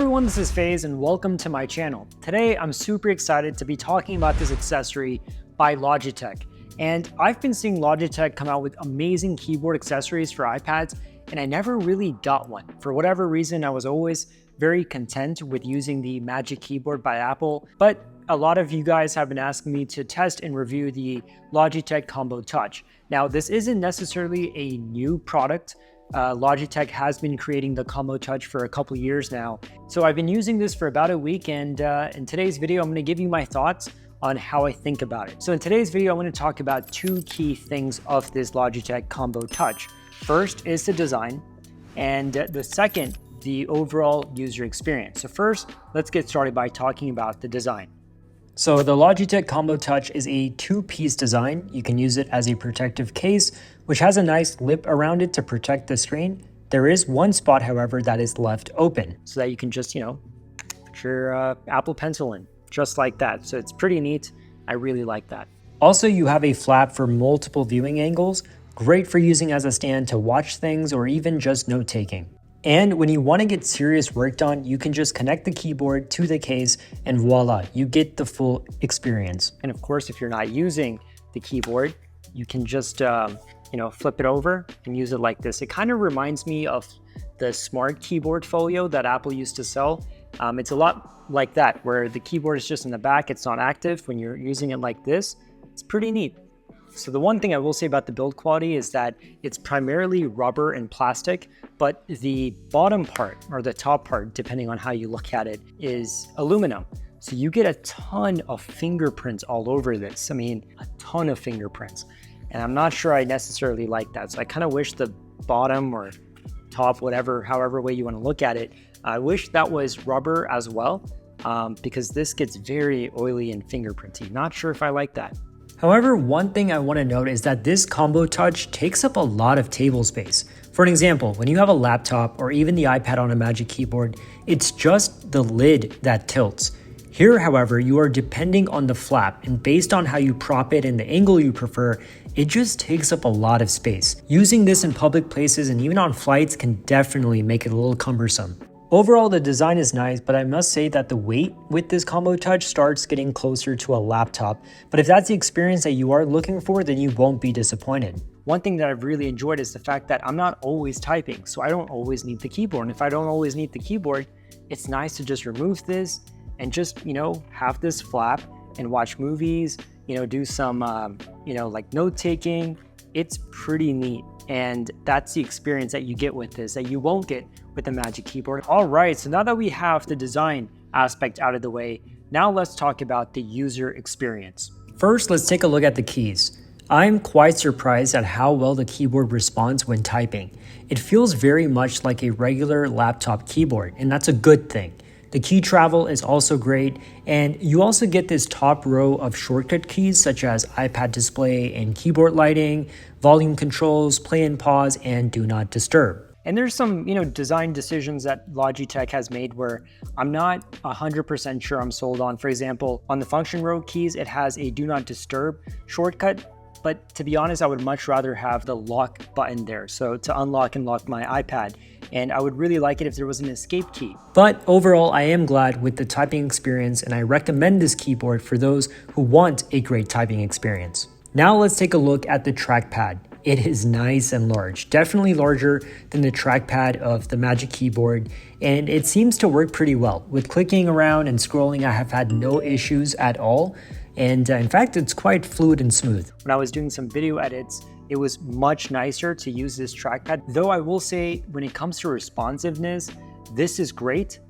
everyone, this is FaZe and welcome to my channel. Today I'm super excited to be talking about this accessory by Logitech. And I've been seeing Logitech come out with amazing keyboard accessories for iPads, and I never really got one. For whatever reason, I was always very content with using the Magic Keyboard by Apple, but a lot of you guys have been asking me to test and review the Logitech Combo Touch. Now, this isn't necessarily a new product. Logitech has been creating the Combo Touch for a couple years now. So I've been using this for about a week, and in today's video, I'm going to give you my thoughts on how I think about it. So in today's video, I want to talk about two key things of this Logitech Combo Touch. First is the design, and the second, the overall user experience. So first, let's get started by talking about the design. So the Logitech Combo Touch is a two-piece design. You can use it as a protective case, which has a nice lip around it to protect the screen. There is one spot, however, that is left open so that you can just, put your Apple Pencil in, just like that. So it's pretty neat. I really like that. Also, you have a flap for multiple viewing angles, great for using as a stand to watch things or even just note-taking. And when you want to get serious work done, you can just connect the keyboard to the case and voila, you get the full experience. And of course, if you're not using the keyboard, you can just, flip it over and use it like this. It kind of reminds me of the smart keyboard folio that Apple used to sell. It's a lot like that, where the keyboard is just in the back, it's not active. When you're using it like this, it's pretty neat. So the one thing I will say about the build quality is that it's primarily rubber and plastic, but the bottom part or the top part, depending on how you look at it, is aluminum. So you get a ton of fingerprints all over this. I mean, a ton of fingerprints. And I'm not sure I necessarily like that. So I kind of wish the bottom or top, however way you want to look at it, I wish that was rubber as well, because this gets very oily and fingerprinty. Not sure if I like that. However, one thing I want to note is that this Combo Touch takes up a lot of table space. For an example, when you have a laptop or even the iPad on a Magic Keyboard, it's just the lid that tilts. Here, however, you are depending on the flap, and based on how you prop it and the angle you prefer, it just takes up a lot of space. Using this in public places and even on flights can definitely make it a little cumbersome. Overall, the design is nice, but I must say that the weight with this Combo Touch starts getting closer to a laptop. But if that's the experience that you are looking for, then you won't be disappointed. One thing that I've really enjoyed is the fact that I'm not always typing, so I don't always need the keyboard. And if I don't always need the keyboard, it's nice to just remove this and just, have this flap and watch movies, do some, like note-taking. It's pretty neat. And that's the experience that you get with this that you won't get with the Magic Keyboard. All right, so now that we have the design aspect out of the way, now let's talk about the user experience. First, let's take a look at the keys. I'm quite surprised at how well the keyboard responds when typing. It feels very much like a regular laptop keyboard, and that's a good thing. The key travel is also great, and you also get this top row of shortcut keys such as iPad display and keyboard lighting, volume controls, play and pause, and do not disturb. And there's some, design decisions that Logitech has made where I'm not 100% sure I'm sold on. For example, on the function row keys, it has a do not disturb shortcut. But to be honest, I would much rather have the lock button there. So to unlock and lock my iPad. And I would really like it if there was an escape key. But overall, I am glad with the typing experience, and I recommend this keyboard for those who want a great typing experience. Now let's take a look at the trackpad. It is nice and large, definitely larger than the trackpad of the Magic Keyboard, and it seems to work pretty well. With clicking around and scrolling, I have had no issues at all. And in fact, it's quite fluid and smooth. When I was doing some video edits, it was much nicer to use this trackpad. Though I will say, when it comes to responsiveness, this is great.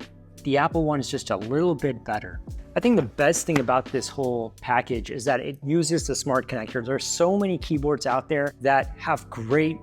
The Apple one is just a little bit better. I think the best thing about this whole package is that it uses the smart connector. There are so many keyboards out there that have great,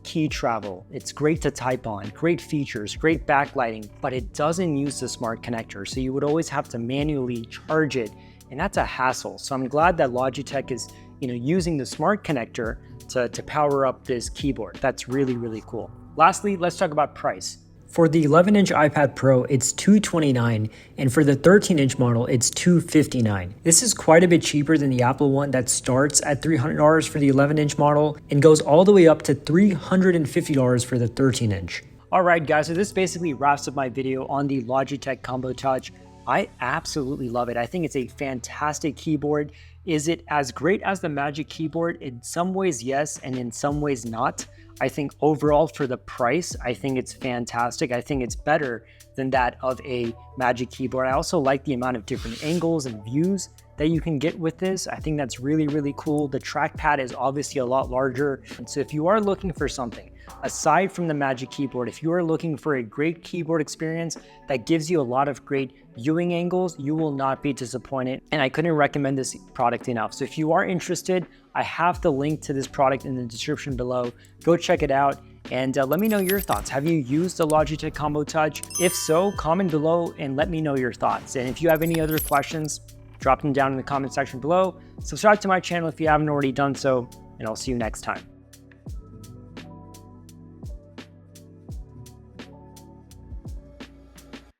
key travel. It's great to type on, great features, great backlighting, but it doesn't use the smart connector. So you would always have to manually charge it, and that's a hassle. So I'm glad that Logitech is, using the smart connector to power up this keyboard. That's really, really cool. Lastly, let's talk about price. For the 11-inch iPad Pro, it's $229, and for the 13-inch model, it's $259. This is quite a bit cheaper than the Apple one that starts at $300 for the 11-inch model and goes all the way up to $350 for the 13-inch. Alright guys, so this basically wraps up my video on the Logitech Combo Touch. I absolutely love it. I think it's a fantastic keyboard. Is it as great as the Magic Keyboard? In some ways, yes, and in some ways not. I think overall for the price, I think it's fantastic. I think it's better than that of a Magic Keyboard. I also like the amount of different angles and views that you can get with this. I think that's really, really cool. The trackpad is obviously a lot larger. And so if you are looking for something, aside from the Magic Keyboard, if you are looking for a great keyboard experience that gives you a lot of great viewing angles, you will not be disappointed. And I couldn't recommend this product enough. So if you are interested, I have the link to this product in the description below. Go check it out and let me know your thoughts. Have you used the Logitech Combo Touch? If so, comment below and let me know your thoughts. And if you have any other questions, drop them down in the comment section below. Subscribe to my channel if you haven't already done so, and I'll see you next time.